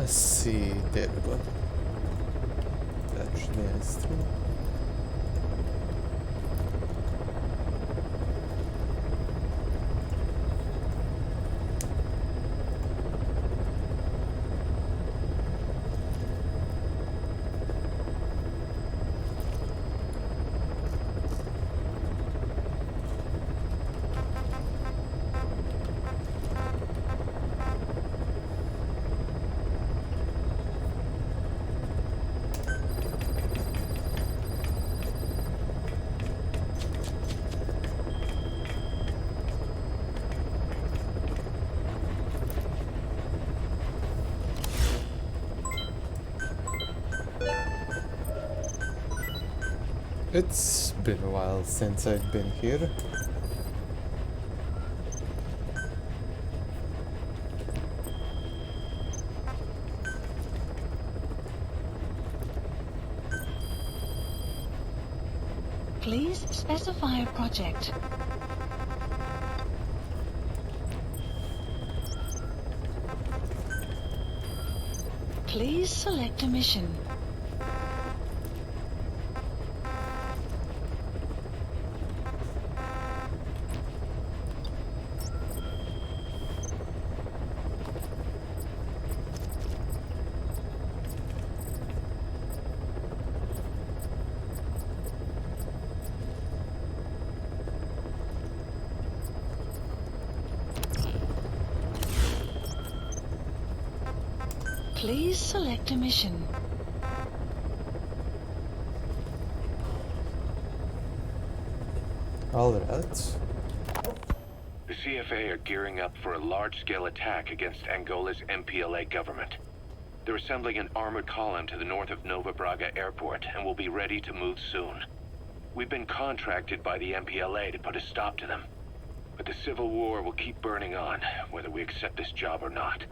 Let's see. There we go. Actually, nice too. It's been a while since I've been here. Please specify a project. Please select a mission. Please select a mission. Alright. The CFA are gearing up for a large-scale attack against Angola's MPLA government. They're assembling an armored column to the north of Nova Braga Airport and will be ready to move soon. We've been contracted by the MPLA to put a stop to them. But the civil war will keep burning on, whether we accept this job or not.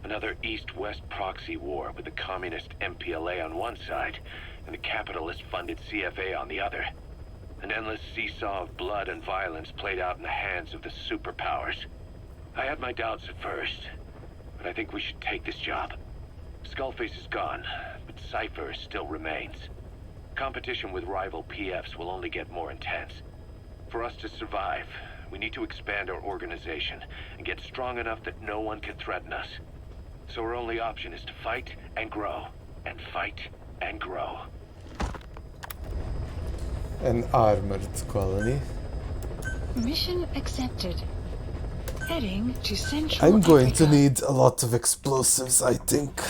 Another East-West proxy war with the communist MPLA on one side and the capitalist-funded CFA on the other. An endless seesaw of blood and violence played out in the hands of the superpowers. I had my doubts at first, but I think we should take this job. Skullface is gone, but Cypher still remains. Competition with rival PFs will only get more intense. For us to survive, we need to expand our organization and get strong enough that no one can threaten us. So our only option is to fight and grow, and fight and grow. An armored colony. Mission accepted. Heading to Central I'm going to Africa. need a lot of explosives, I think.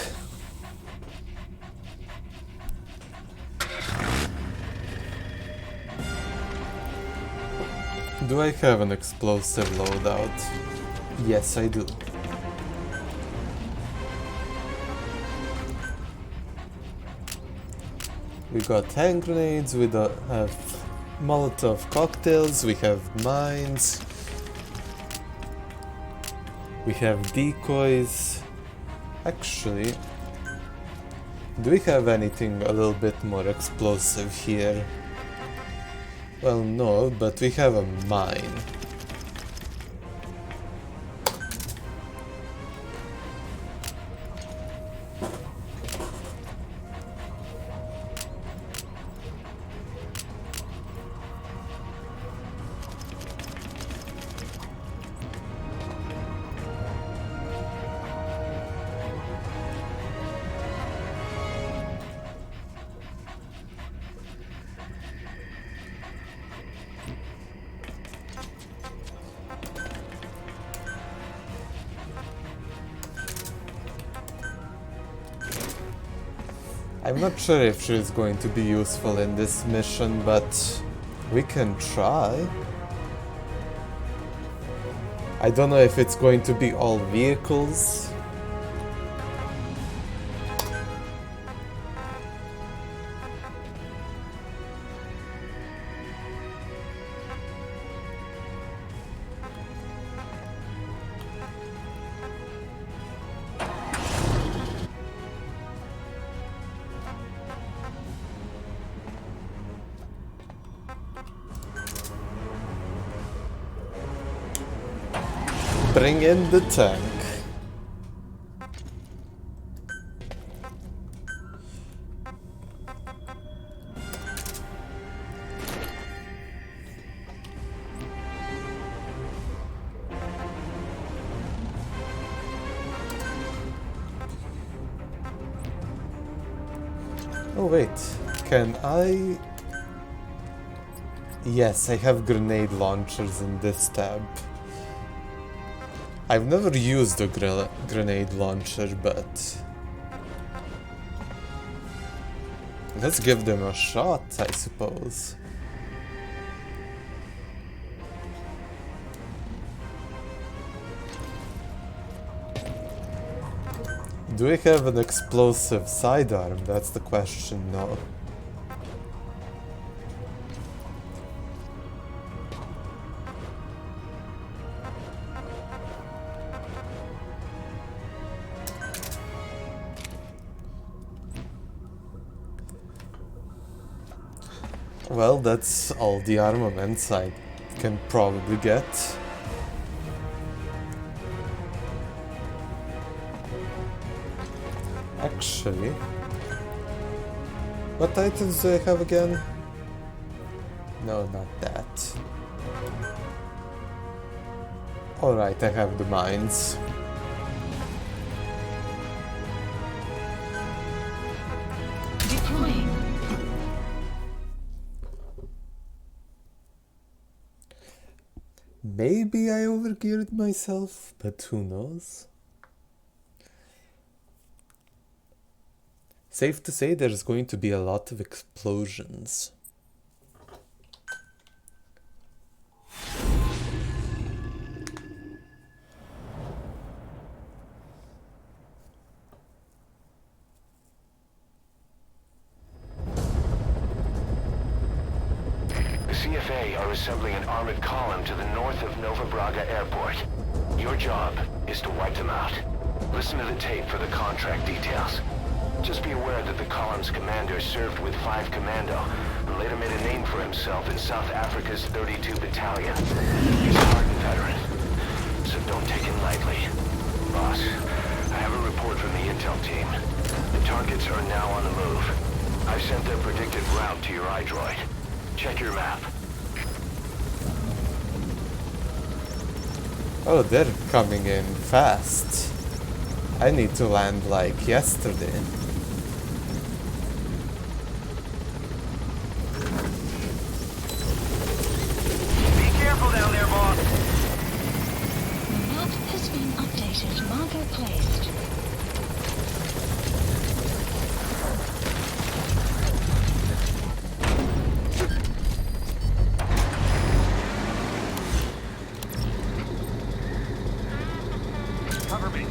Do I have an explosive loadout? Yes, I do. We got hand grenades, we have Molotov cocktails, we have mines, we have decoys. Actually, do we have anything a little bit more explosive here? Well, no, but we have a mine. I'm not sure if she's going to be useful in this mission, but we can try. I don't know if it's going to be all vehicles. Bring in the tank. Oh wait, can I... Yes, I have grenade launchers in this tab. I've never used a grenade launcher, but... let's give them a shot, I suppose. Do I have an explosive sidearm? That's the question, no. Well, that's all the armaments I can probably get. Actually, what items do I have again? No, not that. Alright, I have the mines. Deploying. Maybe I overgeared myself, but who knows? Safe to say there's going to be a lot of explosions. The CFA are assembling an armored column to the north of Nova Braga Airport. Your job is to wipe them out. Listen to the tape for the contract details. Just be aware that the column's commander served with 5 Commando and later made a name for himself in South Africa's 32 Battalion. He's a hardened veteran, so don't take it lightly. Boss, I have a report from the intel team. The targets are now on the move. I've sent their predicted route to your iDroid. Check your map. Oh, they're coming in fast. I need to land like yesterday. Be careful down there, boss. The map has been updated. Marker placed. Cover me.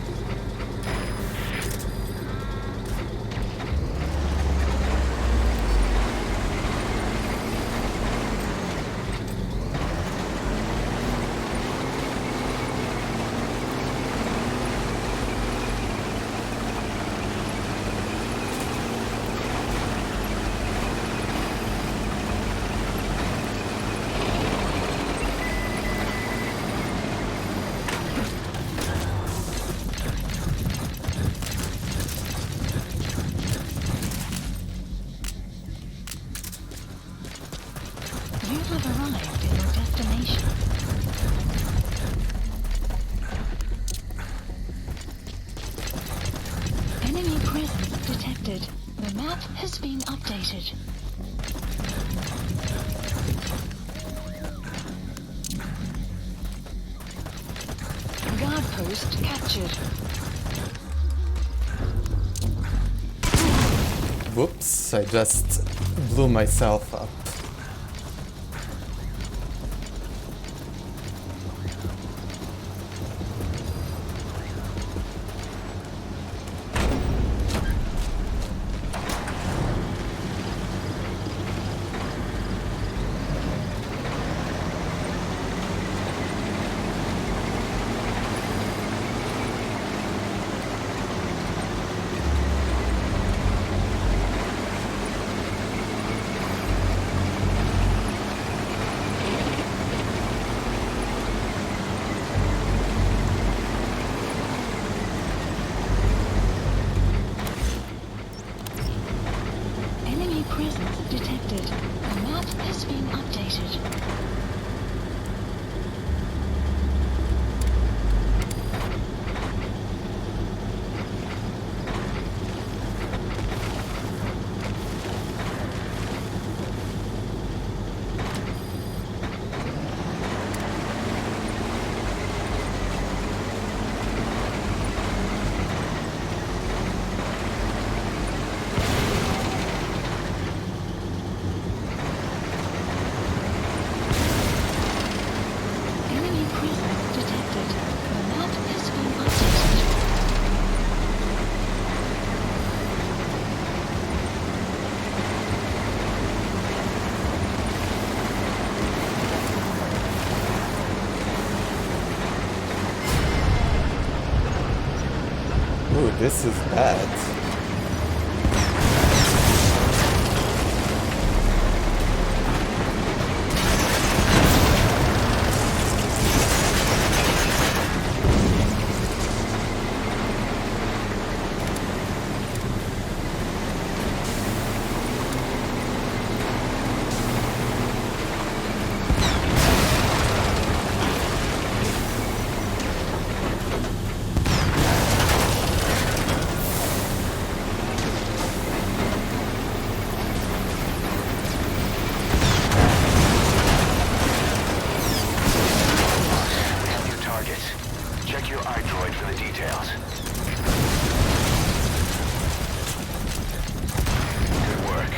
You have arrived in your destination. Enemy presence detected. The map has been updated. Guard post captured. Whoops, I just blew myself up. Ooh, this is bad. Check your iDroid for the details. Good work.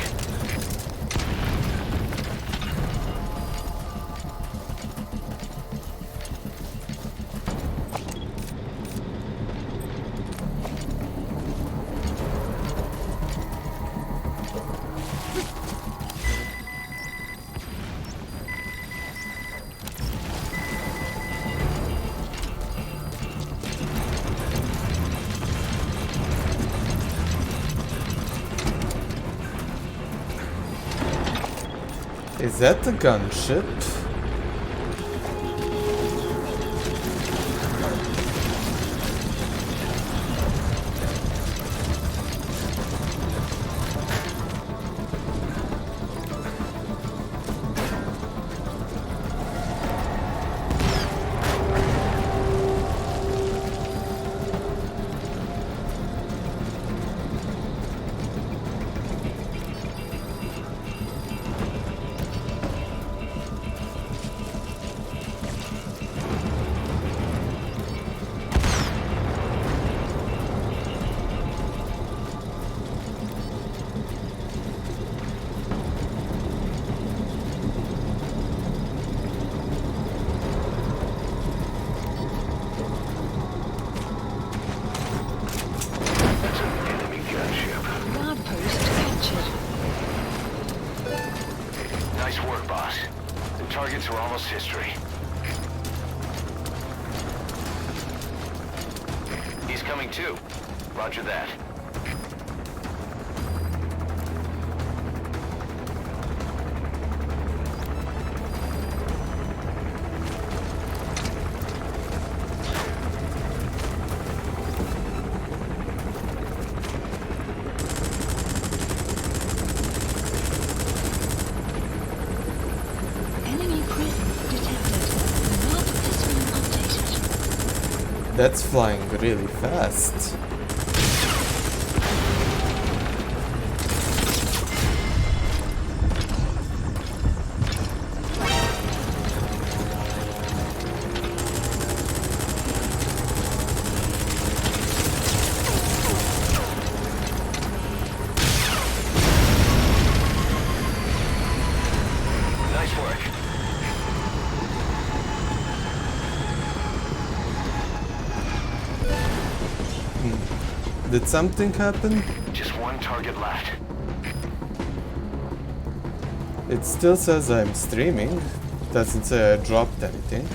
Is that the gunship? Nice work, boss. The targets are almost history. He's coming too. Roger that. That's flying really fast. Nice work. Did something happen? Just one target left. It still says I'm streaming. Doesn't say I dropped anything.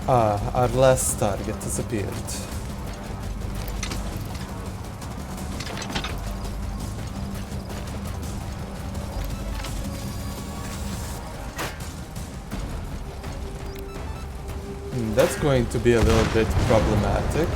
Ah, our last target disappeared. That's going to be a little bit problematic.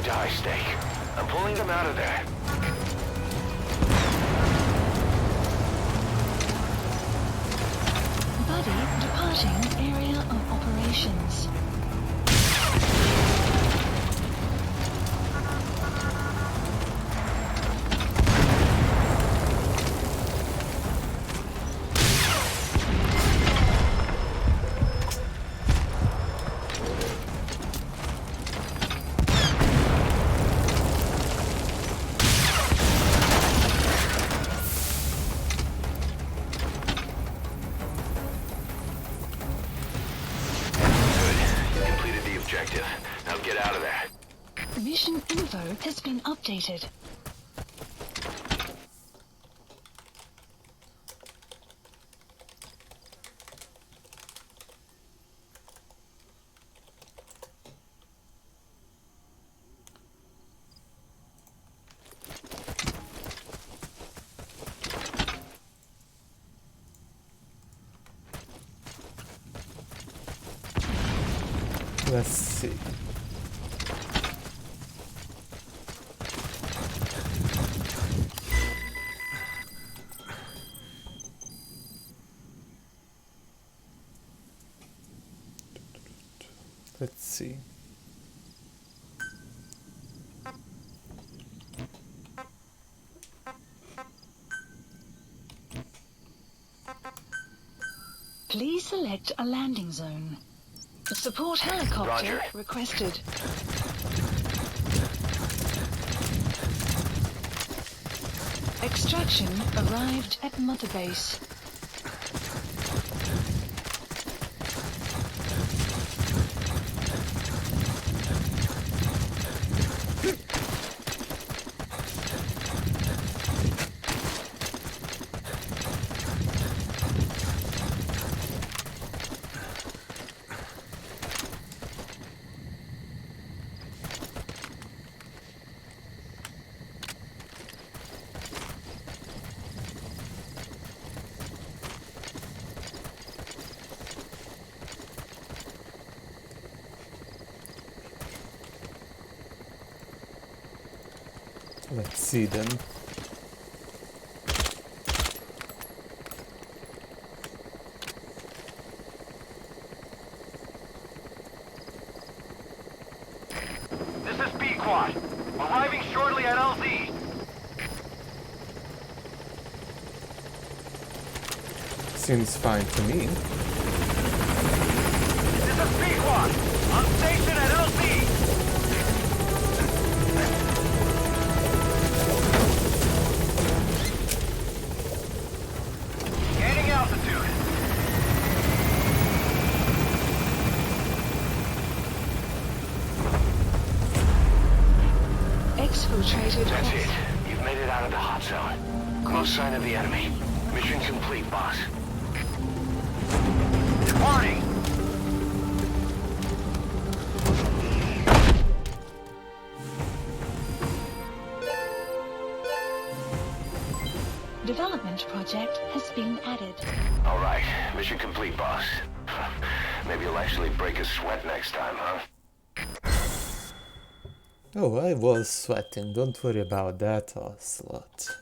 to high stake. I'm pulling them out of there. Buddy departing area of operations. Now get out of there. Mission info has been updated. Let's see. Let's see. Please select a landing zone. Support helicopter Roger. requested. Extraction arrived at Mother Base. Let's see then. This is B-Quad. Arriving shortly at LZ. Seems fine to me. This is B-Quad. On station at LZ. Gaining altitude. Exfiltrated. That's it. You've made it out of the hot zone. No sign of the enemy. Mission complete, boss. Departing! Development project has been added. All right. Mission complete, boss. Maybe you'll actually break a sweat next time, huh? Oh, I was sweating. Don't worry about that, Ocelot.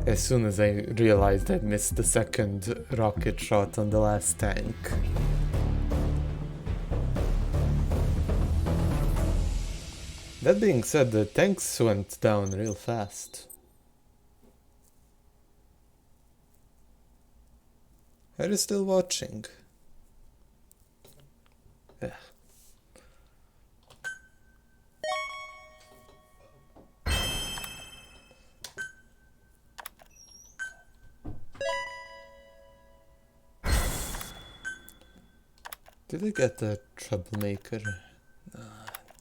As soon as I realized I'd missed the second rocket shot on the last tank. That being said, the tanks went down real fast. Are you still watching? Yeah. Did I get a troublemaker?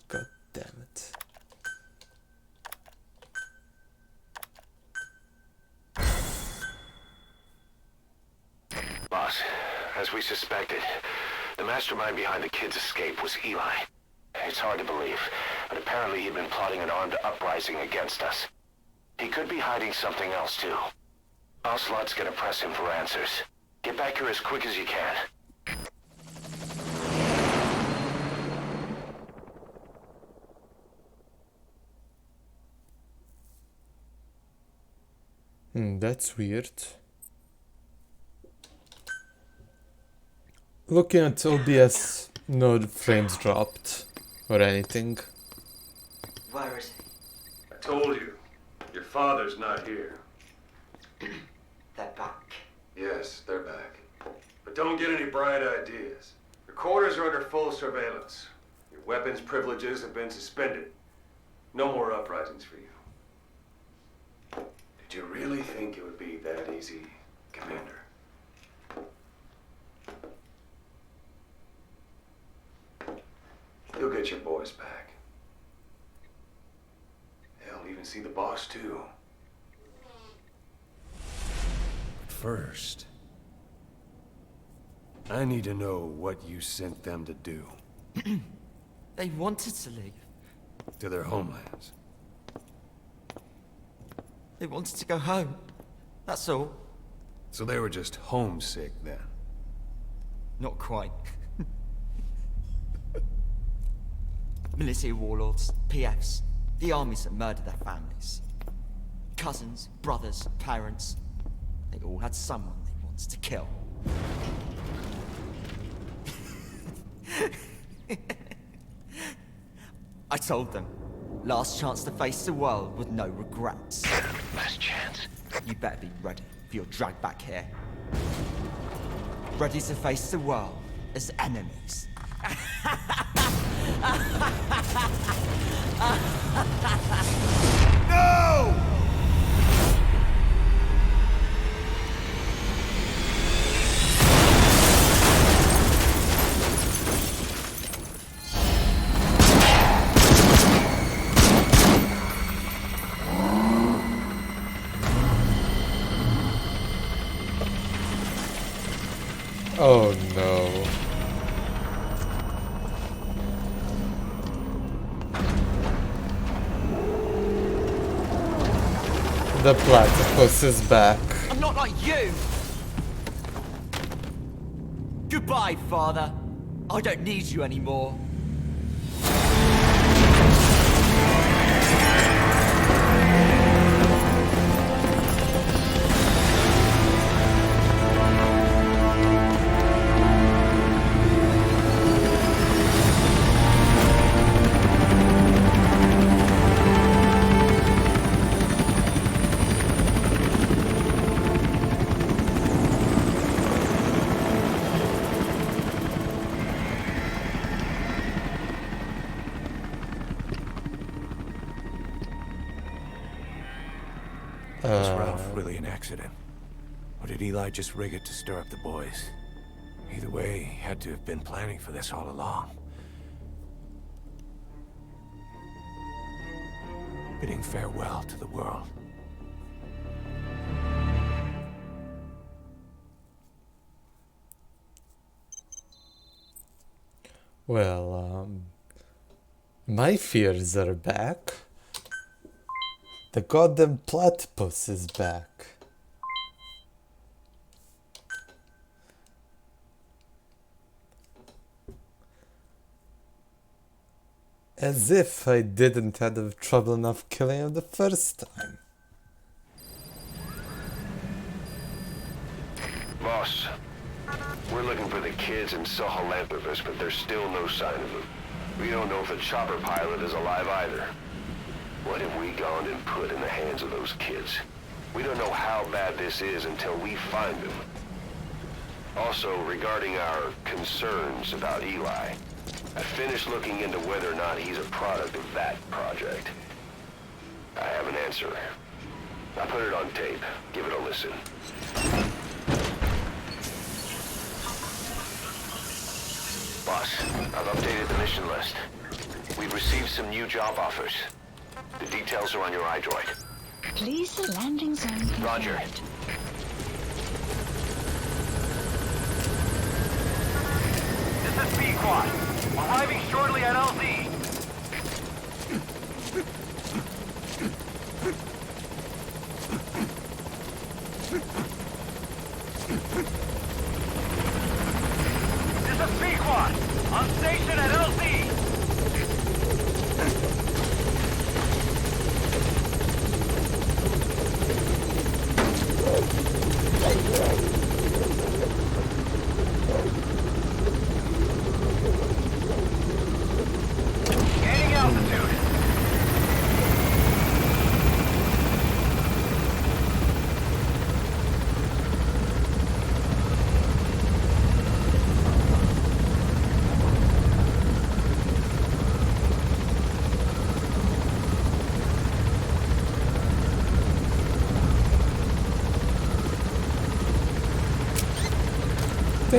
God damn it. Boss, as we suspected, the mastermind behind the kid's escape was Eli. It's hard to believe, but apparently he'd been plotting an armed uprising against us. He could be hiding something else too. Ocelot's gonna press him for answers. Get back here as quick as you can. That's weird. Looking at OBS, no frames dropped or anything. Where is I told you, your father's not here. he? They're back. Yes, they're back. But don't get any bright ideas. Your quarters are under full surveillance. Your weapons privileges have been suspended. No more uprisings for you. Did you really think it would be that easy, Commander? You'll get your boys back. Hell, even see the boss too. First, I need to know what you sent them to do They wanted to leave. to their homelands. They wanted to go home. That's all. So they were just homesick then. Not quite. Militia warlords, PFs, the armies that murdered their families. Cousins, brothers, parents. They all had someone they wanted to kill. I told them, last chance to face the world with no regrets. Last chance. You better be ready for your drag back here. Ready to face the world as enemies. No! Oh no. The platypus is back. I'm not like you! Goodbye, father. I don't need you anymore. Was Ralph really an accident? Or did Eli just rig it to stir up the boys? Either way, he had to have been planning for this all along. Bidding farewell to the world. Well, my fears are back. The goddamn platypus is back. As if I didn't have trouble enough killing him the first time. Boss, we're looking for the kids in Sahelanthropus, but there's still no sign of them. We don't know if the chopper pilot is alive either. What have we gone and put in the hands of those kids? We don't know how bad this is until we find them. Also, regarding our concerns about Eli, I finished looking into whether or not he's a product of that project. I have an answer. I put it on tape. Give it a listen. Boss, I've updated the mission list. We've received some new job offers. The details are on your iDroid. Please the landing zone confirmed. Roger. This is B-Quad. Arriving shortly at LZ.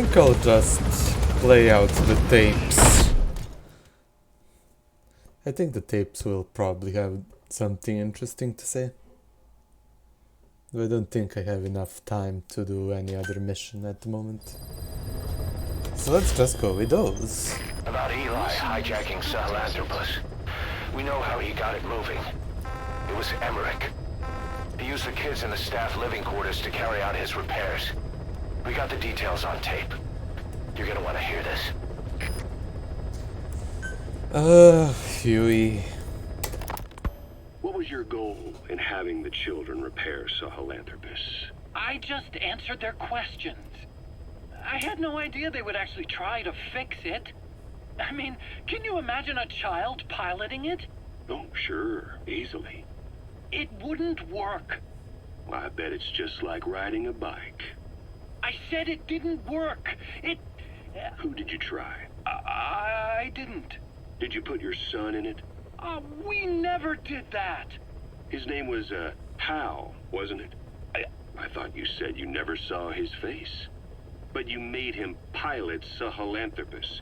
think I'll just play out the tapes. I think the tapes will probably have something interesting to say. I don't think I have enough time to do any other mission at the moment. So let's just go with those. About Eli hijacking Sahelanthropus. We know how he got it moving. It was Emmerich. He used the kids in the staff living quarters to carry out his repairs. We got the details on tape. You're gonna want to hear this. Huey. What was your goal in having the children repair Sahelanthropus? I just answered their questions. I had no idea they would actually try to fix it. I mean, can you imagine a child piloting it? Oh, sure, easily. It wouldn't work. Well, I bet it's just like riding a bike. I said it didn't work. Who did you try? I didn't. Did you put your son in it? We never did that. His name was, Hal, wasn't it? I thought you said you never saw his face. But you made him pilot Sahelanthropus.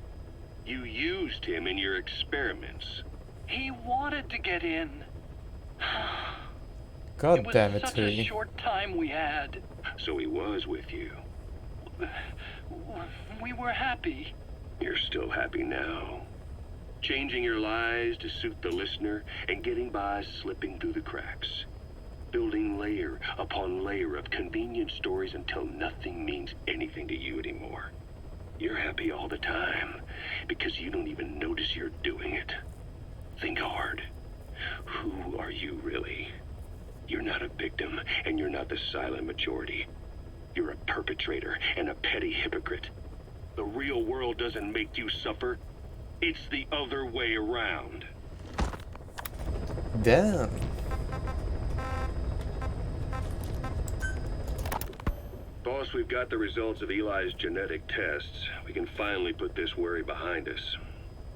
You used him in your experiments. He wanted to get in. God damn was it, such a Huey. short time we had. So he was with you. We were happy. You're still happy now. Changing your lies to suit the listener and getting by slipping through the cracks. Building layer upon layer of convenient stories until nothing means anything to you anymore. You're happy all the time because you don't even notice you're doing it. Think hard. Who are you really? You're not a victim and you're not the silent majority. You're a perpetrator and a petty hypocrite. The real world doesn't make you suffer. It's the other way around. Damn. Boss, we've got the results of Eli's genetic tests. We can finally put this worry behind us.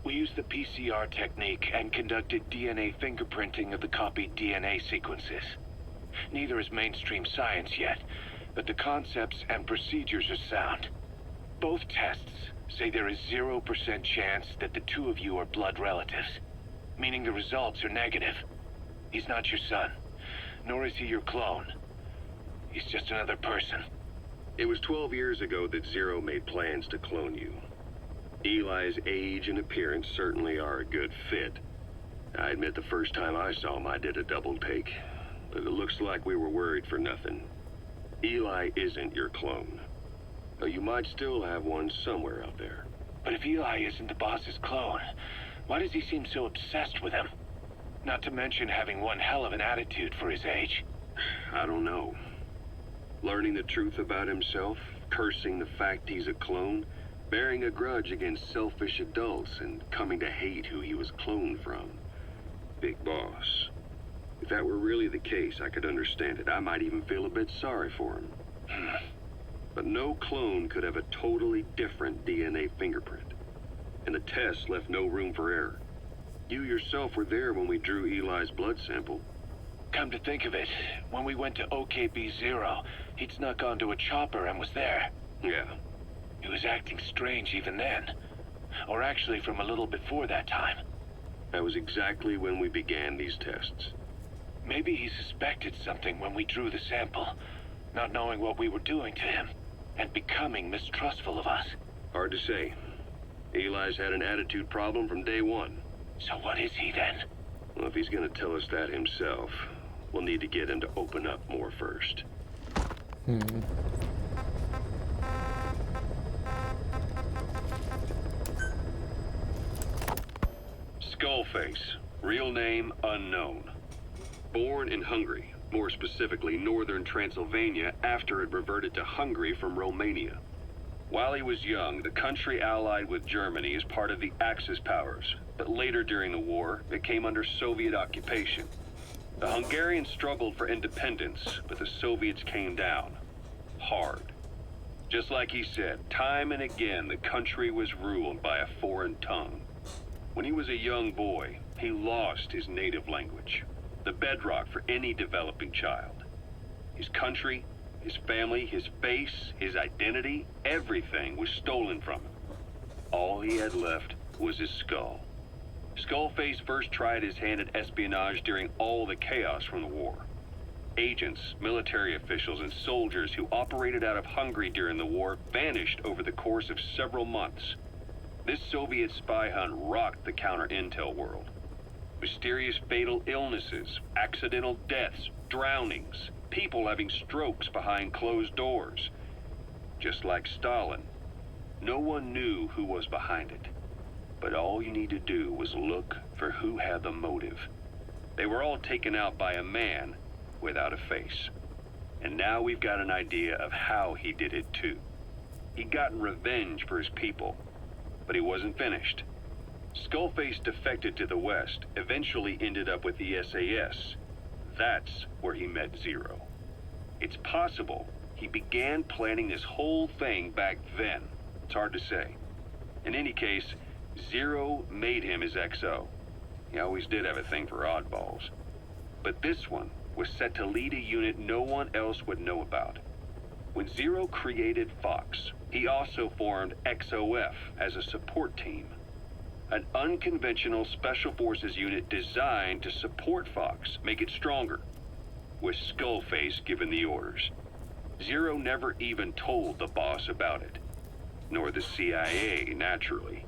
We used the PCR technique and conducted DNA fingerprinting of the copied DNA sequences. Neither is mainstream science yet, but the concepts and procedures are sound. Both tests say there is 0% chance that the two of you are blood relatives, meaning the results are negative. He's not your son, nor is he your clone. He's just another person. It was 12 years ago that Zero made plans to clone you. Eli's age and appearance certainly are a good fit. I admit the first time I saw him I did a double take, but it looks like we were worried for nothing. Eli isn't your clone, though you might still have one somewhere out there. But if Eli isn't the boss's clone, why does he seem so obsessed with him? Not to mention having one hell of an attitude for his age. I don't know. Learning the truth about himself, cursing the fact he's a clone, bearing a grudge against selfish adults, and coming to hate who he was cloned from. Big boss. If that were really the case, I could understand it. I might even feel a bit sorry for him. But no clone could have a totally different DNA fingerprint. And the test left no room for error. You yourself were there when we drew Eli's blood sample. Come to think of it, when we went to OKB-0, he'd snuck onto a chopper and was there. Yeah. He was acting strange even then. Or actually from a little before that time. That was exactly when we began these tests. Maybe he suspected something when we drew the sample, not knowing what we were doing to him, and becoming mistrustful of us. Hard to say. Eli's had an attitude problem from day one. So what is he then? Well, if he's gonna tell us that himself, we'll need to get him to open up more first. Skullface, real name unknown. Born in Hungary, more specifically northern Transylvania, after it reverted to Hungary from Romania. While he was young, the country allied with Germany as part of the Axis powers, but later during the war, it came under Soviet occupation. The Hungarians struggled for independence, but the Soviets came down. Hard. Just like he said, time and again the country was ruled by a foreign tongue. When he was a young boy, he lost his native language, the bedrock for any developing child. His country, His family, his face, his identity, everything was stolen from him. All he had left was his skull. Skullface first tried his hand at espionage during all the chaos from the war. Agents, military officials, and soldiers who operated out of Hungary during the war vanished over the course of several months. This Soviet spy hunt rocked the counter-intel world. Mysterious fatal illnesses, accidental deaths, drownings, people having strokes behind closed doors. Just like Stalin, no one knew who was behind it. But all you need to do was look for who had the motive. They were all taken out by a man without a face. And now we've got an idea of how he did it too. He'd gotten revenge for his people, but he wasn't finished. Skullface defected to the West, eventually ended up with the SAS. That's where he met Zero. It's possible he began planning this whole thing back then. It's hard to say. In any case, Zero made him his XO. He always did have a thing for oddballs. But this one was set to lead a unit no one else would know about. When Zero created Fox, he also formed XOF as a support team. An unconventional special forces unit designed to support Fox, make it stronger, with Skullface giving the orders. Zero never even told the boss about it, nor the CIA, naturally.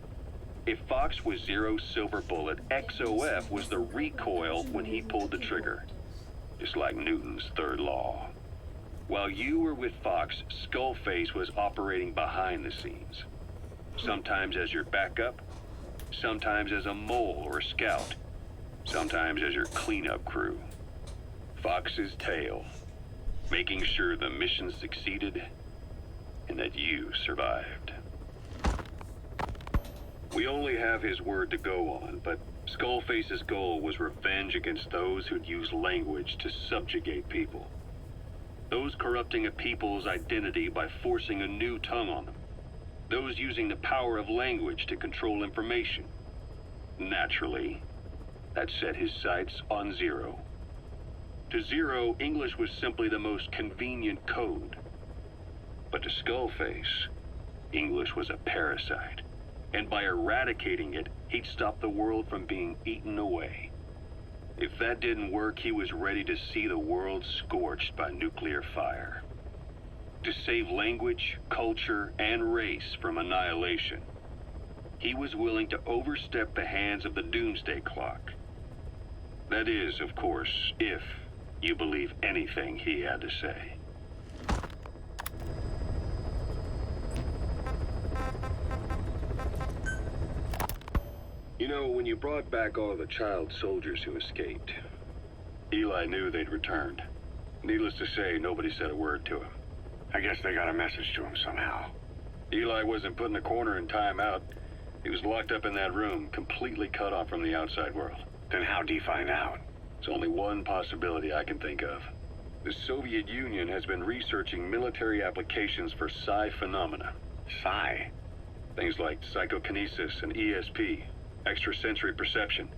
If Fox was Zero's silver bullet, XOF was the recoil when he pulled the trigger. Just like Newton's third law. While you were with Fox, Skullface was operating behind the scenes. Sometimes as your backup, sometimes as a mole or a scout, sometimes as your cleanup crew. Fox's tail, making sure the mission succeeded and that you survived. We only have his word to go on, but Skullface's goal was revenge against those who'd use language to subjugate people. Those corrupting a people's identity by forcing a new tongue on them. Those using the power of language to control information. Naturally, that set his sights on Zero. To Zero, English was simply the most convenient code. But to Skullface, English was a parasite. And by eradicating it, he'd stop the world from being eaten away. If that didn't work, he was ready to see the world scorched by nuclear fire. To save language, culture, and race from annihilation, he was willing to overstep the hands of the doomsday clock. That is, of course, if you believe anything he had to say. You know, when you brought back all the child soldiers who escaped, Eli knew they'd returned. Needless to say, nobody said a word to him. I guess they got a message to him somehow. Eli wasn't put in a corner in timeout. He was locked up in that room, completely cut off from the outside world. Then how'd he find out? There's only one possibility I can think of. The Soviet Union has been researching military applications for psi phenomena. Psi? Things like psychokinesis and ESP, extrasensory perception.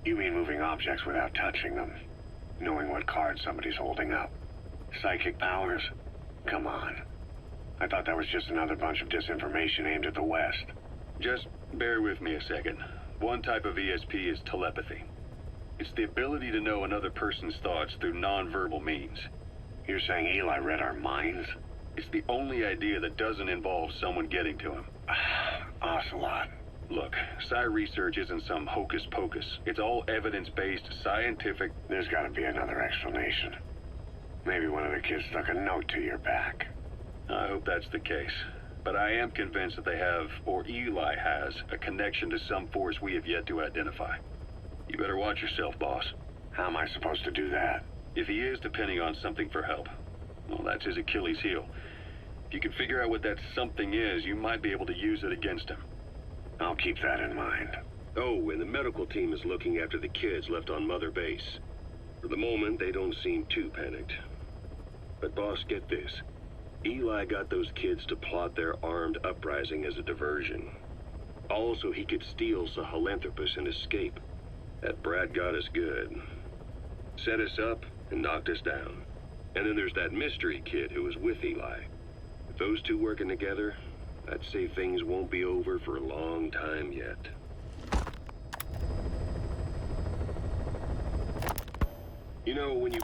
You mean moving objects without touching them? Knowing what card somebody's holding up? Psychic powers? Come on. I thought that was just another bunch of disinformation aimed at the West. Just bear with me a second. One type of ESP is telepathy. It's the ability to know another person's thoughts through nonverbal means. You're saying Eli read our minds? It's the only idea that doesn't involve someone getting to him. Ocelot. Look, psi research isn't some hocus pocus. It's all evidence-based, scientific... There's gotta be another explanation. Maybe one of the kids stuck a note to your back. I hope that's the case. But I am convinced that they have, or Eli has, a connection to some force we have yet to identify. You better watch yourself, boss. How am I supposed to do that? If he is depending on something for help, well, that's his Achilles heel. If you can figure out what that something is, you might be able to use it against him. I'll keep that in mind. Oh, and the medical team is looking after the kids left on Mother Base. For the moment, they don't seem too panicked. But boss, get this. Eli got those kids to plot their armed uprising as a diversion. Also, he could steal Sahelanthropus and escape. That brat got us good. Set us up and knocked us down. And then there's that mystery kid who was with Eli. With those two working together, I'd say things won't be over for a long time yet. You know, when you